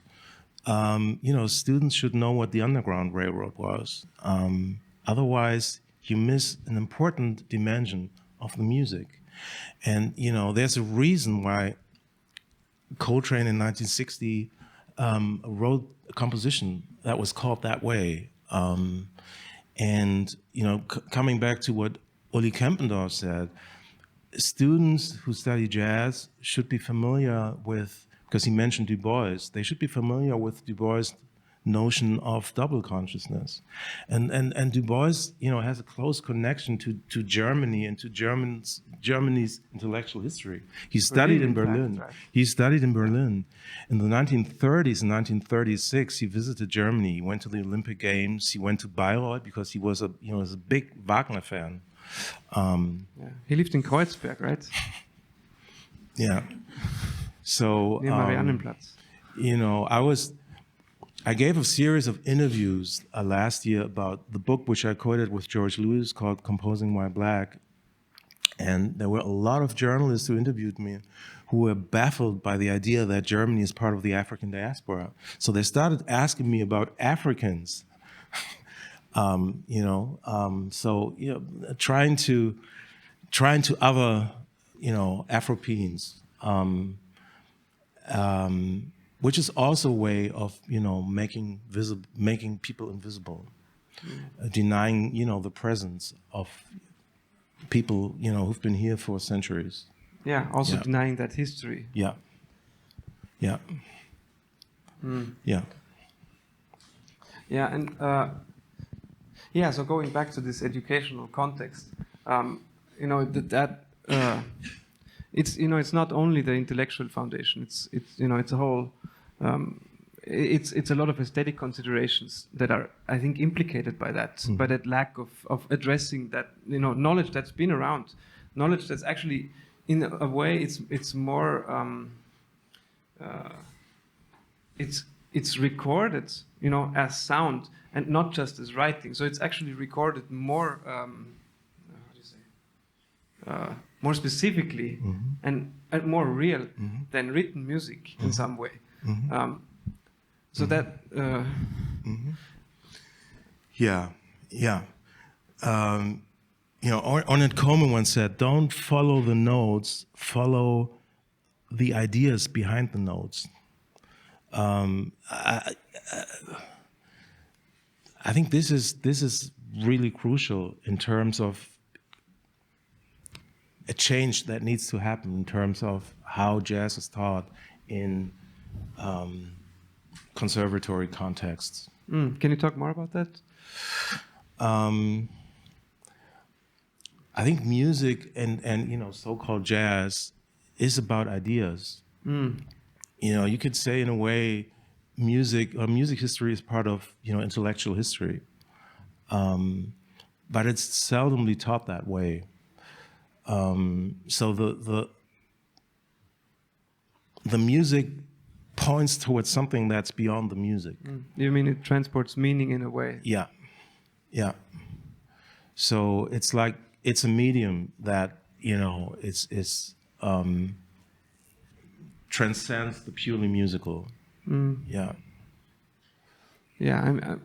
students should know what the Underground Railroad was. Otherwise, you miss an important dimension of the music. And, there's a reason why Coltrane in 1960 wrote a composition that was called that way. Coming back to what Uli Kempendorf said, students who study jazz should be familiar with, because he mentioned Du Bois, they should be familiar with Du Bois' notion of double consciousness. And Du Bois, has a close connection to Germany and to Germany's intellectual history. He studied in Berlin. Right. He studied in Berlin. In the 1930s and 1936, he visited Germany. He went to the Olympic Games. He went to Bayreuth because he was a big Wagner fan. He lived in Kreuzberg, right? Yeah. So Near Mariannenplatz. I gave a series of interviews last year about the book which I quoted with George Lewis called Composing Why Black. And there were a lot of journalists who interviewed me who were baffled by the idea that Germany is part of the African diaspora. So they started asking me about Africans, trying to other, Afropeans. Which is also a way of, making people invisible, denying, the presence of people, who've been here for centuries. Yeah, also denying that history. Yeah. Yeah. Yeah. Yeah, and so going back to this educational context, it's not only the intellectual foundation. It's a whole. It's a lot of aesthetic considerations that are, I think, implicated by that, by that lack of addressing that, knowledge that's been around, knowledge that's actually, in a way, it's more, it's recorded, as sound and not just as writing. So it's actually recorded more, more specifically and more real than written music in some way. That. Ornette Coleman once said, "Don't follow the notes, follow the ideas behind the notes." I think this is really crucial in terms of a change that needs to happen in terms of how jazz is taught in conservatory contexts. Can you talk more about that? I think music and so-called jazz is about ideas. You could say in a way, music history is part of intellectual history, but it's seldomly taught that way. So the music points towards something that's beyond the music. You mean it transports meaning in a way? Yeah. So it's like it's a medium that transcends the purely musical. Yeah.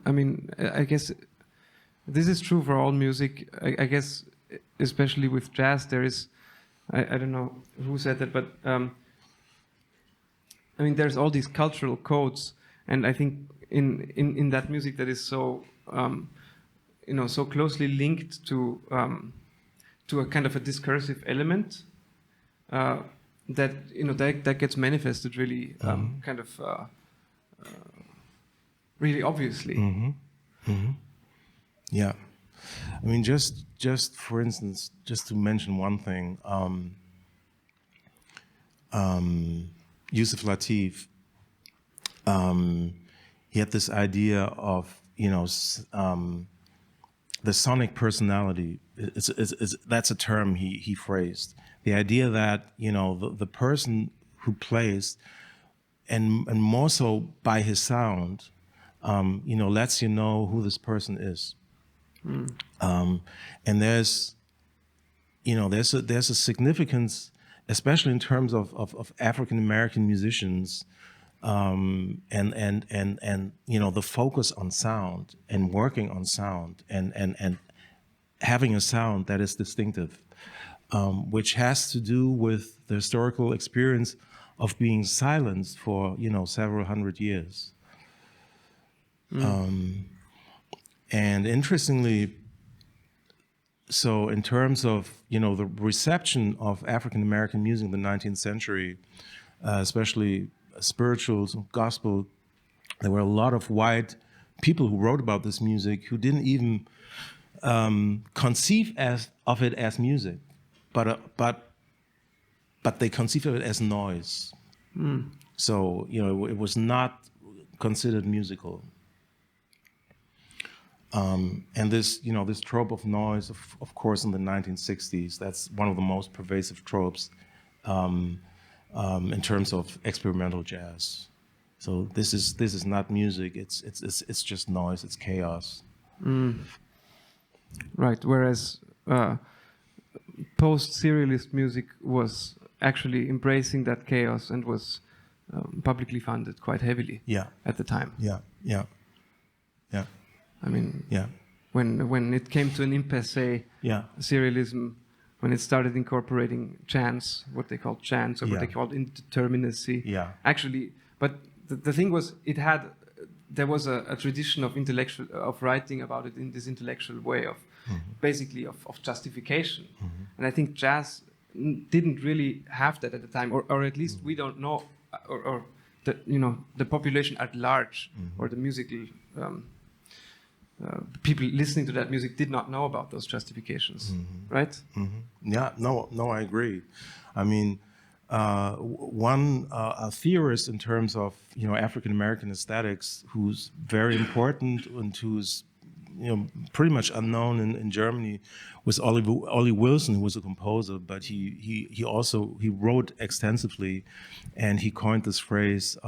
I mean, I guess this is true for all music. I guess, especially with jazz, there is, I don't know who said that, but I mean, there's all these cultural codes, and I think in that music that is so, so closely linked to a kind of a discursive element, that that gets manifested really kind of really obviously. Yeah, I mean, just for instance, just to mention one thing, Yusuf Lateef, he had this idea of the sonic personality. That's a term he phrased. The idea that the person who plays, and more so by his sound, lets you know who this person is. And there's a significance, especially in terms of African American musicians, and the focus on sound and working on sound and having a sound that is distinctive, which has to do with the historical experience of being silenced for several hundred years. And interestingly, so in terms of the reception of African American music in the 19th century, especially spirituals, gospel, there were a lot of white people who wrote about this music who didn't even conceive of it as music, but they conceived of it as noise. So it was not considered musical. And this trope of noise, of course, in the 1960s, that's one of the most pervasive tropes in terms of experimental jazz. So this is not music; it's just noise. It's chaos. Right. Whereas post-serialist music was actually embracing that chaos and was publicly funded quite heavily. At the time. Yeah. I mean, when it came to an impasse, serialism, when it started incorporating chance, what they called chance, or what they called indeterminacy. Actually, but the thing was, there was a tradition of writing about it in this intellectual way of basically of justification. And I think jazz didn't really have that at the time, or at least we don't know, or the population at large, or the musical people listening to that music did not know about those justifications, right? Yeah, no, I agree. I mean, one theorist in terms of African American aesthetics who's very important and who's pretty much unknown in Germany was Ollie Wilson, who was a composer, but he also wrote extensively, and he coined this phrase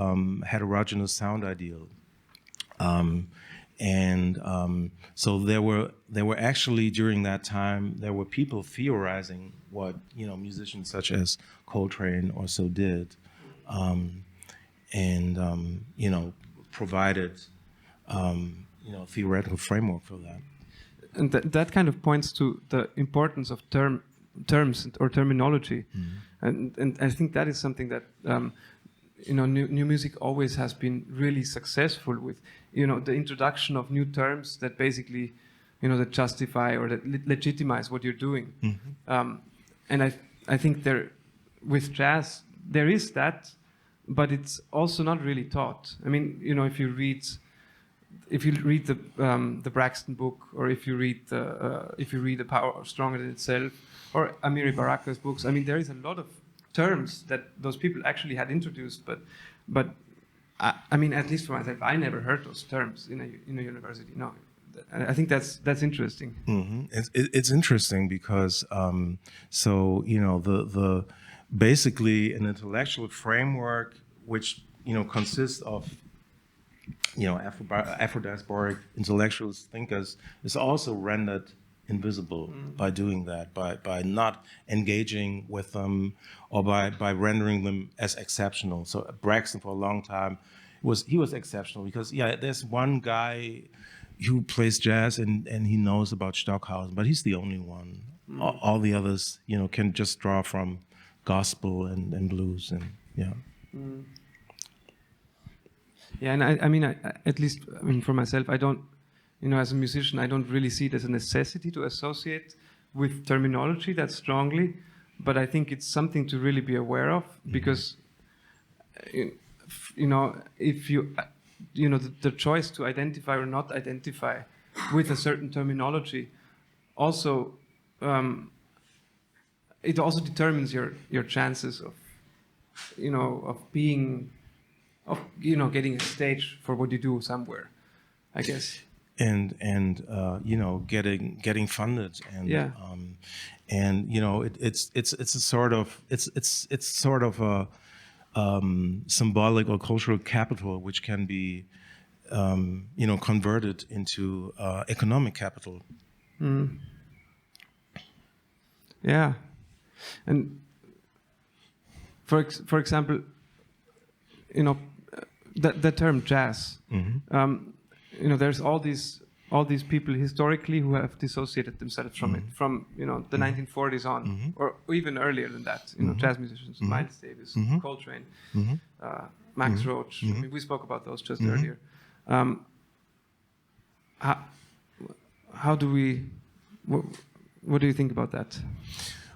heterogeneous sound ideal. So there were actually, during that time, there were people theorizing what musicians such as Coltrane or so did, provided theoretical framework for that. And that kind of points to the importance of terms or terminology, and I think that is something that new music always has been really successful with, the introduction of new terms that basically, that justify or that legitimize what you're doing. And I think with jazz, there is that, but it's also not really taught. I mean, if you read the Braxton book, or if you read The Power Stronger Than Itself, or Amiri Baraka's books, I mean, there is a lot of terms that those people actually had introduced, but I mean, at least for myself, I never heard those terms in a university. No, I think that's interesting. It's interesting because the basically an intellectual framework which consists of Afro-diasporic intellectuals, thinkers, is also rendered invisible by doing that, by not engaging with them, or by rendering them as exceptional. So Braxton, for a long time, he was exceptional because there's one guy who plays jazz and he knows about Stockhausen, but he's the only one. All the others, can just draw from gospel and blues and Yeah, and I mean, at least for myself, I don't. As a musician, I don't really see it as a necessity to associate with terminology that strongly, but I think it's something to really be aware of, because, if you, the choice to identify or not identify with a certain terminology also, it also determines your chances of, getting a stage for what you do somewhere, I guess. and you know, getting funded, and Yeah. And you know, it's a sort of it's sort of a symbolic or cultural capital which can be you know, converted into economic capital. Yeah, and for example, you know, the term jazz. You know, there's all these people historically who have dissociated themselves from it, from, you know, the 1940s on, or even earlier than that. You know, jazz musicians, Miles Davis, Coltrane, Max Roach. I mean, we spoke about those just earlier. How do we? What do you think about that?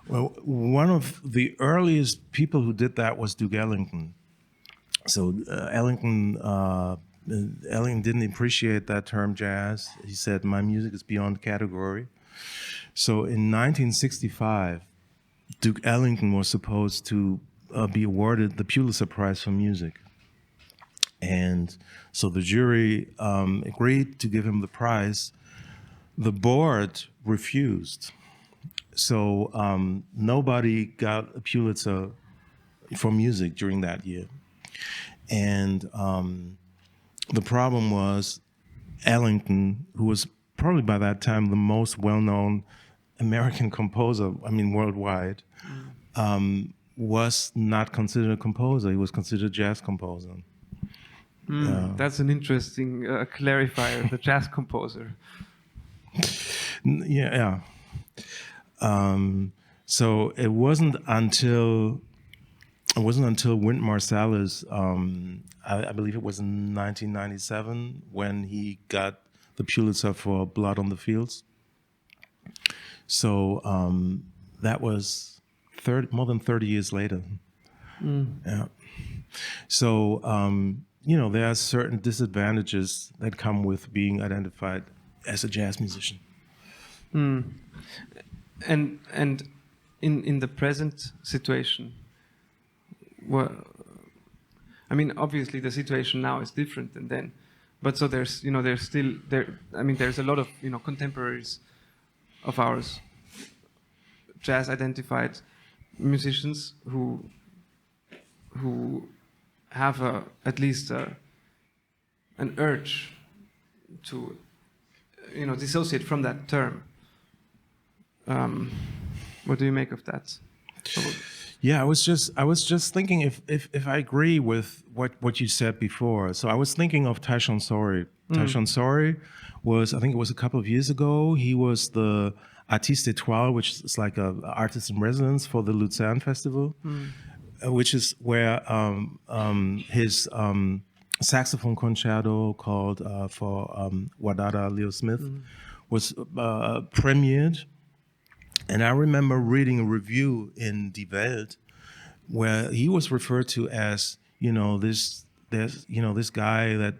Well, one of the earliest people who did that was Duke Ellington. So Ellington didn't appreciate that term jazz. He said, "My music is beyond category." So in 1965, Duke Ellington was supposed to be awarded the Pulitzer Prize for music. And so the jury agreed to give him the prize. The board refused. So nobody got a Pulitzer for music during that year. And the problem was Ellington, who was probably by that time the most well-known American composer, I mean worldwide, was not considered a composer. He was considered a jazz composer. That's an interesting clarifier, the jazz composer. Yeah. So it wasn't until Wynton Marsalis, I believe it was in 1997, when he got the Pulitzer for Blood on the Fields. So that was more than 30 years later. Yeah. So you know, there are certain disadvantages that come with being identified as a jazz musician. And in the present situation, well, I mean, obviously the situation now is different than then, but so there's still there. I mean, there's a lot of, you know, contemporaries of ours, jazz identified musicians who have at least an urge to, you know, dissociate from that term. What do you make of that? Yeah, I was just thinking if I agree with what you said before. So I was thinking of Taishan Sori. Taishan Sori was, I think it was a couple of years ago, he was the artiste étoile, which is like a artist in residence for the Lucerne Festival, which is where his saxophone concerto called for Wadada Leo Smith was premiered. And I remember reading a review in Die Welt where he was referred to as, you know, this guy that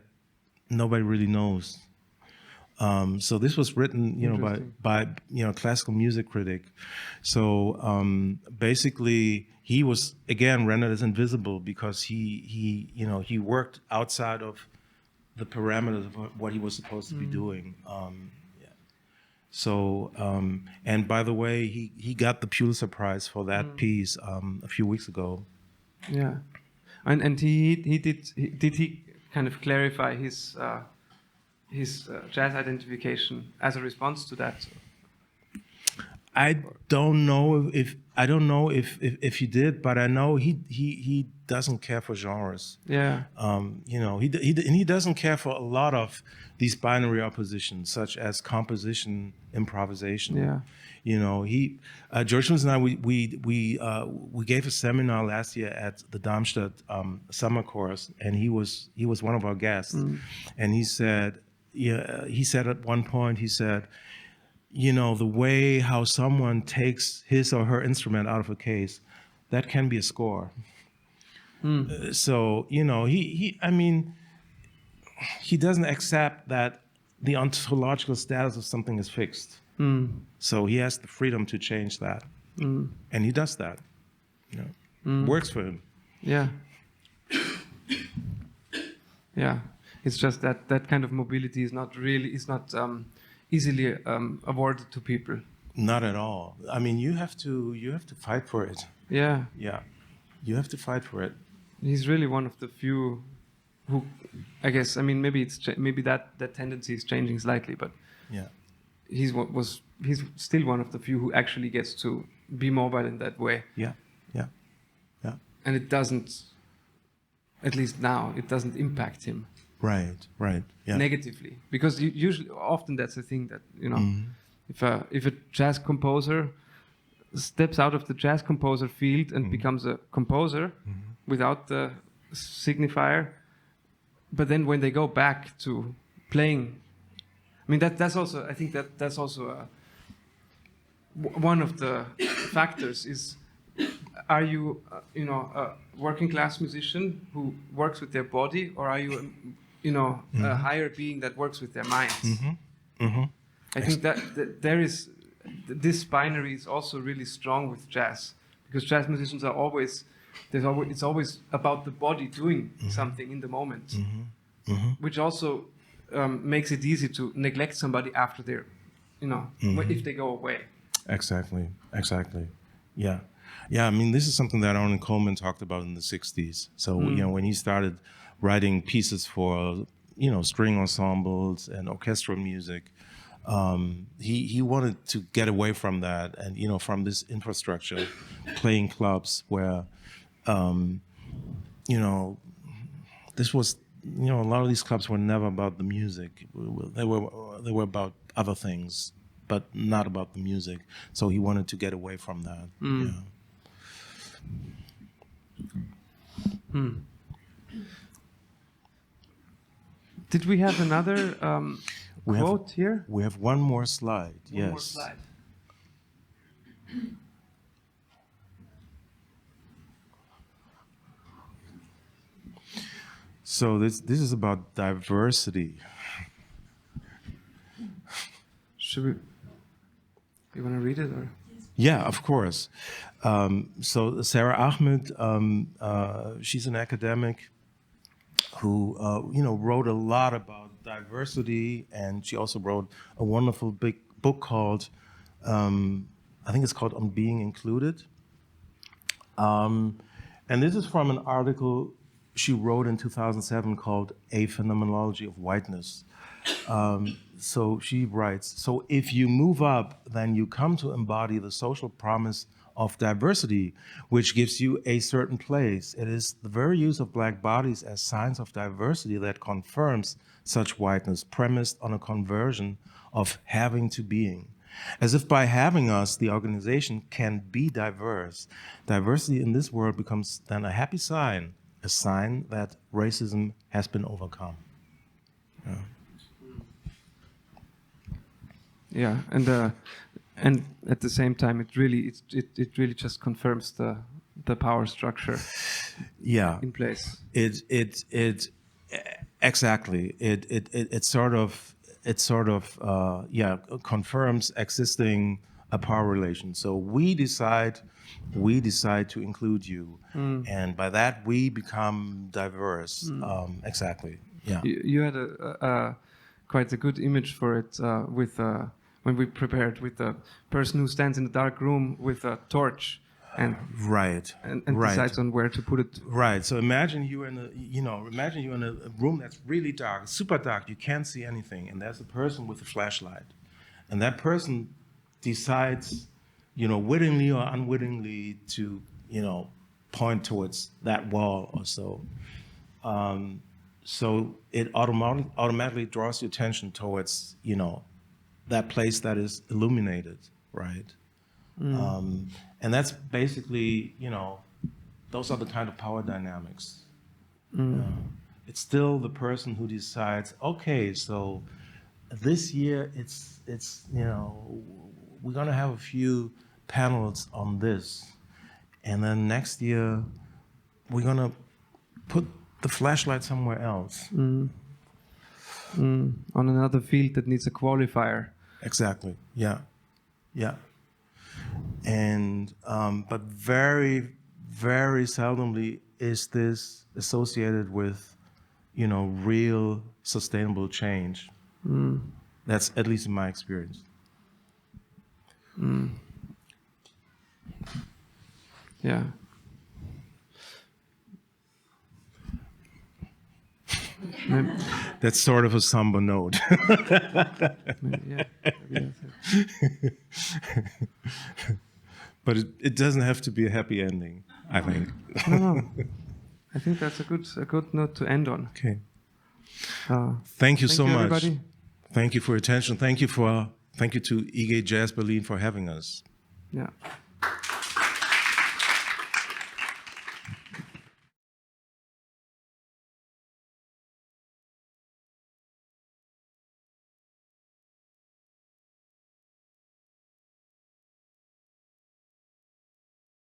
nobody really knows. So this was written, you know, by you know, classical music critic. So basically, he was again rendered as invisible because he you know, he worked outside of the parameters of what he was supposed to be doing. So, and by the way, he got the Pulitzer Prize for that piece a few weeks ago. Yeah, and did he kind of clarify his jazz identification as a response to that? I don't know if he did, but I know he doesn't care for genres. Yeah. You know, he doesn't care for a lot of these binary oppositions, such as composition, improvisation. Yeah. You know, George Jones and I, we gave a seminar last year at the Darmstadt summer course, and he was one of our guests, and he said at one point, he said, you know, the way how someone takes his or her instrument out of a case, that can be a score. So, you know, I mean, he doesn't accept that the ontological status of something is fixed. So he has the freedom to change that. And he does that. You know, works for him. Yeah. Yeah. It's just that that kind of mobility is not easily awarded to people. Not at all. I mean, you have to fight for it. Yeah. Yeah, you have to fight for it. He's really one of the few who, I guess, I mean, maybe that tendency is changing slightly, but Yeah. he's still one of the few who actually gets to be mobile in that way. Yeah. Yeah. Yeah. And it doesn't, at least now, it doesn't impact him Right. Right. Yeah. negatively, because often that's the thing that, you know, Mm-hmm. if a jazz composer steps out of the jazz composer field and becomes a composer without the signifier, but then when they go back to playing, I mean that's also, I think that's also one of the factors is, are you a working class musician who works with their body, or are you a higher being that works with their minds? I think that there is this binary is also really strong with jazz, because jazz musicians are always it's always about the body doing something in the moment, which also makes it easy to neglect somebody after they're if they go away. Exactly. Yeah. I mean, this is something that Ornette Coleman talked about in the '60s. So when he started writing pieces for string ensembles and orchestral music, he wanted to get away from that and from this infrastructure, playing clubs where this was a lot of these clubs were never about the music. They were about other things, but not about the music. So he wanted to get away from that. Yeah. Did we have another quote here? We have one more slide. One more slide. So this is about diversity. You want to read it, or? Yeah, of course. So Sara Ahmed, she's an academic who wrote a lot about diversity, and she also wrote a wonderful big book called I think it's called On Being Included. And this is from an article she wrote in 2007 called A Phenomenology of Whiteness. So she writes, so if you move up, then you come to embody the social promise of diversity, which gives you a certain place. It is the very use of black bodies as signs of diversity that confirms such whiteness, premised on a conversion of having to being. As if by having us, the organization can be diverse. Diversity in this world becomes then a happy sign, a sign that racism has been overcome. Yeah. Yeah, and at the same time, it really just confirms the power structure. Yeah. In place. It exactly. It sort of confirms existing a power relation. So we decide to include you, and by that we become diverse. Exactly. Yeah. You had quite a good image for it with when we prepared, with the person who stands in the dark room with a torch and decides on where to put it. Right. So imagine you're in a room that's really dark, super dark. You can't see anything, and there's a person with a flashlight, and that person decides, wittingly or unwittingly, to point towards that wall or so. So it automatically draws your attention towards, that place that is illuminated, right? And that's basically, those are the kind of power dynamics. It's still the person who decides, okay, so this year it's we're gonna have a few panels on this, and then next year we're gonna put the flashlight somewhere else. On another field that needs a qualifier. Exactly. Yeah. And but very, very seldomly is this associated with, real sustainable change. That's at least in my experience. Yeah. That's sort of a somber note. Yeah. But it doesn't have to be a happy ending, I think. No. I think that's a good note to end on. Okay. Thank you so much. Everybody. Thank you for your attention. Thank you to IG Jazz Berlin for having us. Yeah.